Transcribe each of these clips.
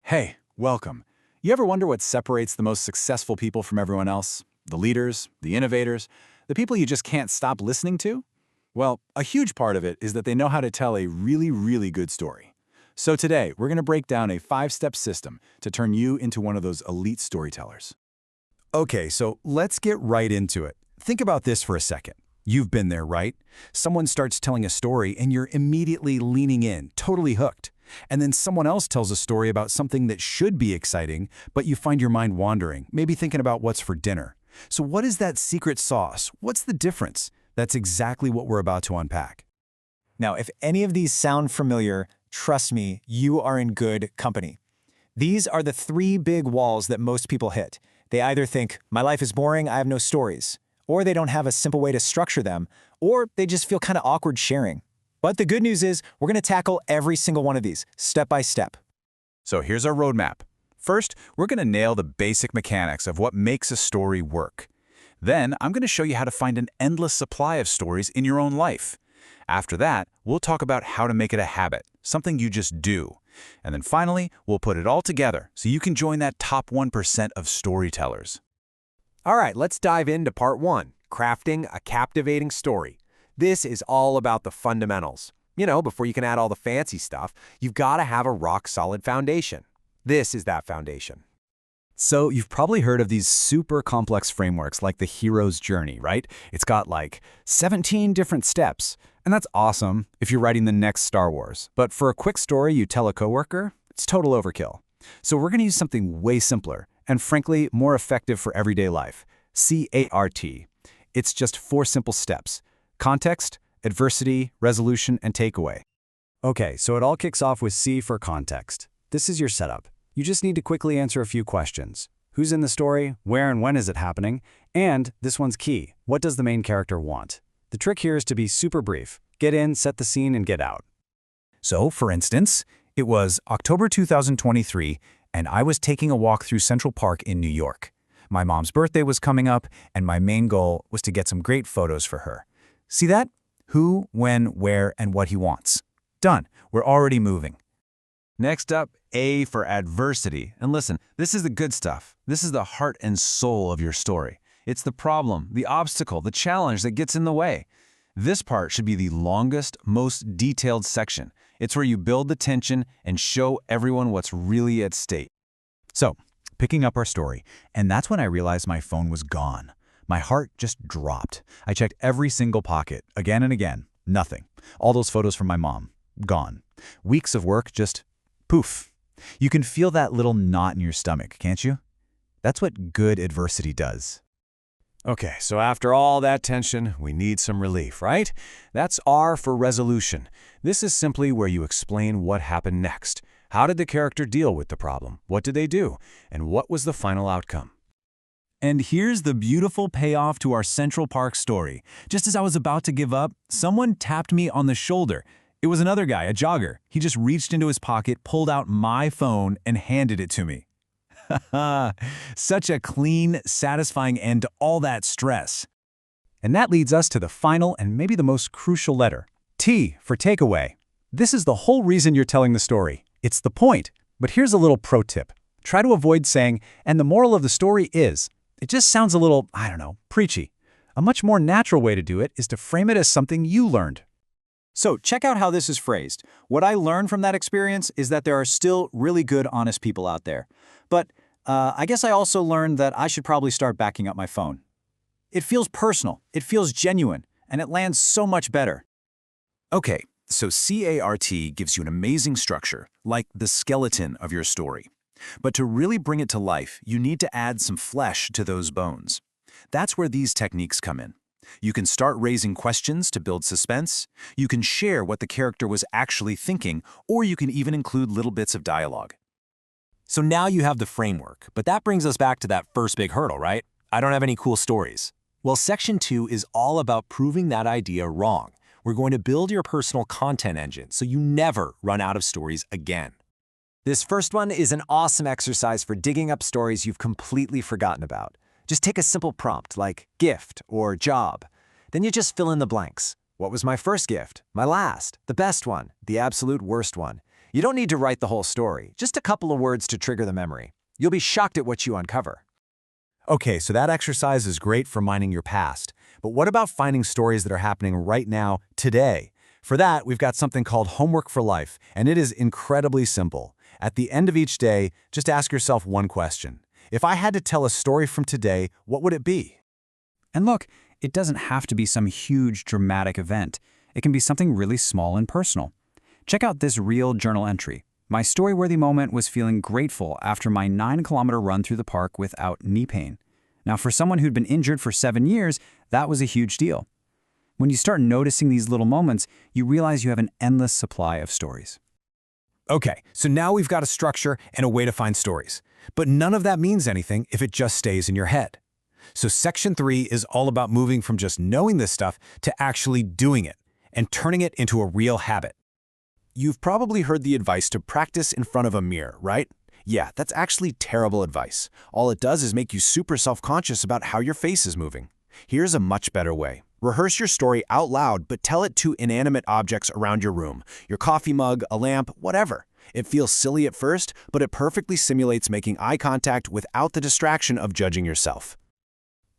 Hey, welcome. You ever wonder what separates the most successful people from everyone else? The leaders, the innovators, the people you just can't stop listening to? Well, a huge part of it is that they know how to tell a really, really good story. So today, we're going to break down a 5-step system to turn you into one of those elite storytellers. Okay, so let's get right into it. Think about this for a second. You've been there, right? Someone starts telling a story and you're immediately leaning in, totally hooked. And then someone else tells a story about something that should be exciting, but you find your mind wandering, maybe thinking about what's for dinner. So what is that secret sauce? What's the difference? That's exactly what we're about to unpack. Now, if any of these sound familiar, trust me, you are in good company. These are the 3 big walls that most people hit. They either think, my life is boring, I have no stories, or they don't have a simple way to structure them, or they just feel kind of awkward sharing. But the good news is, we're going to tackle every single one of these, step by step. So here's our roadmap. First, we're going to nail the basic mechanics of what makes a story work. Then, I'm going to show you how to find an endless supply of stories in your own life. After that, we'll talk about how to make it a habit, something you just do. And then finally, we'll put it all together so you can join that top 1% of storytellers. All right, let's dive into part 1, crafting a captivating story. This is all about the fundamentals. You know, before you can add all the fancy stuff, you've got to have a rock-solid foundation. This is that foundation. So you've probably heard of these super complex frameworks like the hero's journey, right? It's got like 17 different steps. And that's awesome if you're writing the next Star Wars. But for a quick story you tell a coworker, it's total overkill. So we're going to use something way simpler and frankly more effective for everyday life. CART. It's just 4 simple steps. Context, adversity, resolution, and takeaway. Okay, so it all kicks off with C for context. This is your setup. You just need to quickly answer a few questions. Who's in the story? Where and when is it happening? And, this one's key, what does the main character want? The trick here is to be super brief. Get in, set the scene, and get out. So, for instance, it was October 2023, and I was taking a walk through Central Park in New York. My mom's birthday was coming up, and my main goal was to get some great photos for her. See that? Who, when, where, and what he wants. Done. We're already moving. Next up, A for adversity. And listen, this is the good stuff. This is the heart and soul of your story. It's the problem, the obstacle, the challenge that gets in the way. This part should be the longest, most detailed section. It's where you build the tension and show everyone what's really at stake. So, picking up our story, and that's when I realized my phone was gone. My heart just dropped. I checked every single pocket, again and again. Nothing. All those photos from my mom, gone. Weeks of work, just poof. You can feel that little knot in your stomach, can't you? That's what good adversity does. Okay, so after all that tension, we need some relief, right? That's R for resolution. This is simply where you explain what happened next. How did the character deal with the problem? What did they do? And what was the final outcome? And here's the beautiful payoff to our Central Park story. Just as I was about to give up, someone tapped me on the shoulder. It was another guy, a jogger. He just reached into his pocket, pulled out my phone, and handed it to me. Such a clean, satisfying end to all that stress. And that leads us to the final and maybe the most crucial letter, T for takeaway. This is the whole reason you're telling the story. It's the point. But here's a little pro tip. Try to avoid saying, and the moral of the story is. It just sounds a little, preachy. A much more natural way to do it is to frame it as something you learned. So check out how this is phrased. What I learned from that experience is that there are still really good, honest people out there. But I guess I also learned that I should probably start backing up my phone. It feels personal, it feels genuine, and it lands so much better. Okay, so CART gives you an amazing structure, like the skeleton of your story. But to really bring it to life, you need to add some flesh to those bones. That's where these techniques come in. You can start raising questions to build suspense, you can share what the character was actually thinking, or you can even include little bits of dialogue. So now you have the framework, but that brings us back to that first big hurdle, right? I don't have any cool stories. Well, section 2 is all about proving that idea wrong. We're going to build your personal content engine so you never run out of stories again. This first one is an awesome exercise for digging up stories you've completely forgotten about. Just take a simple prompt like gift or job. Then you just fill in the blanks. What was my first gift? My last? The best one? The absolute worst one? You don't need to write the whole story, just a couple of words to trigger the memory. You'll be shocked at what you uncover. Okay, so that exercise is great for mining your past. But what about finding stories that are happening right now, today? For that, we've got something called Homework for Life, and it is incredibly simple. At the end of each day, just ask yourself one question. If I had to tell a story from today, what would it be? And look, it doesn't have to be some huge, dramatic event. It can be something really small and personal. Check out this real journal entry. My story-worthy moment was feeling grateful after my 9-kilometer run through the park without knee pain. Now, for someone who'd been injured for 7 years, that was a huge deal. When you start noticing these little moments, you realize you have an endless supply of stories. Okay, so now we've got a structure and a way to find stories. But none of that means anything if it just stays in your head. So Section 3 is all about moving from just knowing this stuff to actually doing it and turning it into a real habit. You've probably heard the advice to practice in front of a mirror, right? Yeah, that's actually terrible advice. All it does is make you super self-conscious about how your face is moving. Here's a much better way. Rehearse your story out loud, but tell it to inanimate objects around your room. Your coffee mug, a lamp, whatever. It feels silly at first, but it perfectly simulates making eye contact without the distraction of judging yourself.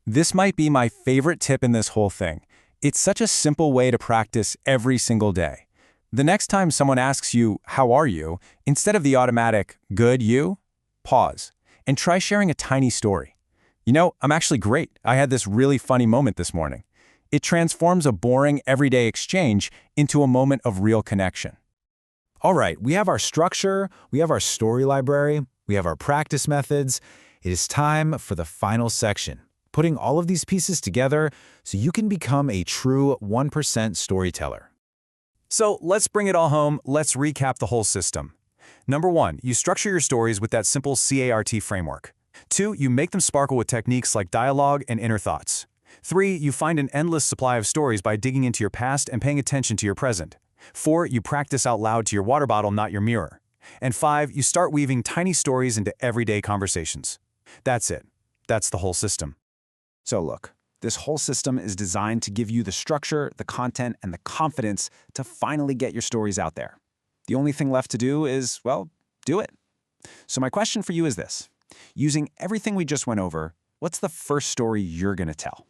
This might be my favorite tip in this whole thing. It's such a simple way to practice every single day. The next time someone asks you, "How are you?" instead of the automatic, "Good, you?" pause and try sharing a tiny story. "You know, I'm actually great. I had this really funny moment this morning." It transforms a boring, everyday exchange into a moment of real connection. All right, we have our structure, we have our story library, we have our practice methods. It is time for the final section, putting all of these pieces together so you can become a true 1% storyteller. So let's bring it all home. Let's recap the whole system. Number 1, you structure your stories with that simple CART framework. 2, you make them sparkle with techniques like dialogue and inner thoughts. 3, you find an endless supply of stories by digging into your past and paying attention to your present. 4, you practice out loud to your water bottle, not your mirror. And 5, you start weaving tiny stories into everyday conversations. That's it. That's the whole system. So look, this whole system is designed to give you the structure, the content, and the confidence to finally get your stories out there. The only thing left to do is, well, do it. So my question for you is this. Using everything we just went over, what's the first story you're going to tell?